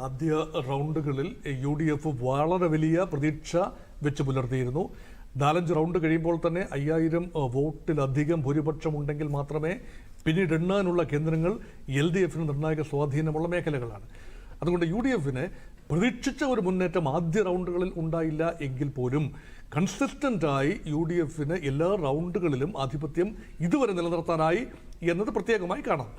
ആദ്യ റൗണ്ടുകളിൽ UDF വളരെ വലിയ പ്രതീക്ഷ വെച്ച് പുലർത്തിയിരുന്നു. 4-5 റൗണ്ട് കഴിയുമ്പോൾ തന്നെ 5000 വോട്ടിലധികം ഭൂരിപക്ഷമുണ്ടെങ്കിൽ മാത്രമേ പിന്നീട് എണ്ണാനുള്ള കേന്ദ്രങ്ങൾ LDFന് നിർണായക സ്വാധീനമുള്ള മേഖലകളാണ്. അതുകൊണ്ട് UDFന് പ്രതീക്ഷിച്ച ഒരു മുന്നേറ്റം ആദ്യ റൗണ്ടുകളിൽ ഉണ്ടായില്ല എങ്കിൽ പോലും കൺസിസ്റ്റൻ്റായി UDFന് എല്ലാ റൗണ്ടുകളിലും ആധിപത്യം ഇതുവരെ നിലനിർത്താനായി എന്നത് പ്രത്യേകമായി കാണാം.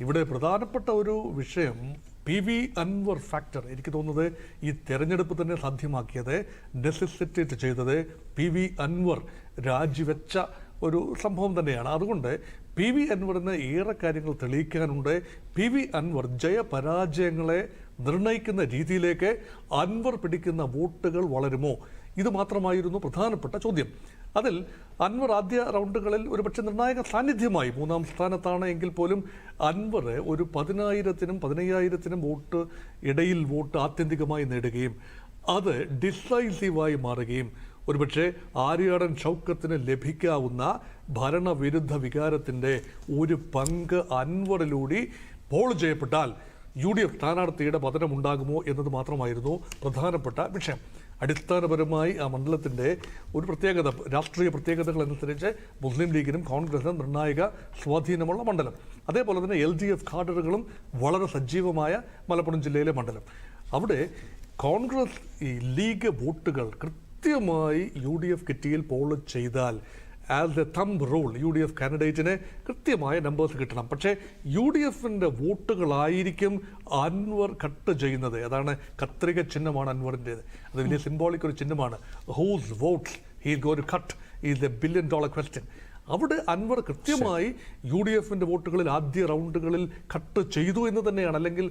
ഇവിടെ പ്രധാനപ്പെട്ട ഒരു വിഷയം PV അൻവർ ഫാക്ടർ. എനിക്ക് തോന്നുന്നത് ഈ തെരഞ്ഞെടുപ്പ് തന്നെ സാധ്യമാക്കിയത്, നെസസിറ്റേറ്റ് ചെയ്തത് PV അൻവർ രാജിവെച്ച ഒരു സംഭവം തന്നെയാണ്. അതുകൊണ്ട് PV അൻവറിന് ഏറെ കാര്യങ്ങൾ തെളിയിക്കാനുണ്ട്. PV അൻവർ ജയപരാജയങ്ങളെ നിർണയിക്കുന്ന രീതിയിലേക്ക് അൻവർ പിടിക്കുന്ന വോട്ടുകൾ വളരുമോ? ഇത് മാത്രമായിരുന്നു പ്രധാനപ്പെട്ട ചോദ്യം. അതിൽ അൻവർ ആദ്യ റൗണ്ടുകളിൽ ഒരുപക്ഷെ നിർണായക സാന്നിധ്യമായി 3ാം സ്ഥാനത്താണ് എങ്കിൽ പോലും അൻവർ ഒരു 10,000-നും 15,000-നും വോട്ട് ഇടയിൽ വോട്ട് ആത്യന്തികമായി നേടുകയും അത് ഡിസൈസീവായി മാറുകയും ഒരുപക്ഷെ ആര്യാടൻ ഷൗക്കത്തിന് ലഭിക്കാവുന്ന ഭരണവിരുദ്ധ വികാരത്തിൻ്റെ ഒരു പങ്ക് അൻവറിലൂടെ പോൾ ചെയ്യപ്പെട്ടാൽ UDF സ്ഥാനാർത്ഥിയുടെ പതനമുണ്ടാകുമോ എന്നത് മാത്രമായിരുന്നു പ്രധാനപ്പെട്ട വിഷയം. അടിസ്ഥാനപരമായി ആ മണ്ഡലത്തിൻ്റെ ഒരു പ്രത്യേകത, രാഷ്ട്രീയ പ്രത്യേകതകൾ അനുസരിച്ച് മുസ്ലിം ലീഗിനും കോൺഗ്രസിനും നിർണായക സ്വാധീനമുള്ള മണ്ഡലം. അതേപോലെ തന്നെ LDF കാഡറുകളും വളരെ സജീവമായ മലപ്പുറം ജില്ലയിലെ മണ്ഡലം. അവിടെ കോൺഗ്രസ് ഈ ലീഗ് വോട്ടുകൾ കൃത്യമായി UDF കിറ്റിയിൽ പോൾ ചെയ്താൽ as A thumb rule UDF കാൻഡിഡേറ്റിന് കൃത്യമായ നമ്പേഴ്സ് കിട്ടണം. പക്ഷേ UDFൻ്റെ വോട്ടുകളായിരിക്കും അൻവർ കട്ട് ചെയ്യുന്നത്. അതാണ് കത്രിക ചിഹ്നമാണ് അൻവറിൻ്റേത്. അത് വലിയ സിംബോളിക് ഒരു ചിഹ്നമാണ്. Whose votes he go to cut is a $1 billion question. അവിടെ അൻവർ കൃത്യമായി UDFൻ്റെ വോട്ടുകളിൽ ആദ്യ റൗണ്ടുകളിൽ കട്ട് ചെയ്തു എന്ന് തന്നെയാണ്. അല്ലെങ്കിൽ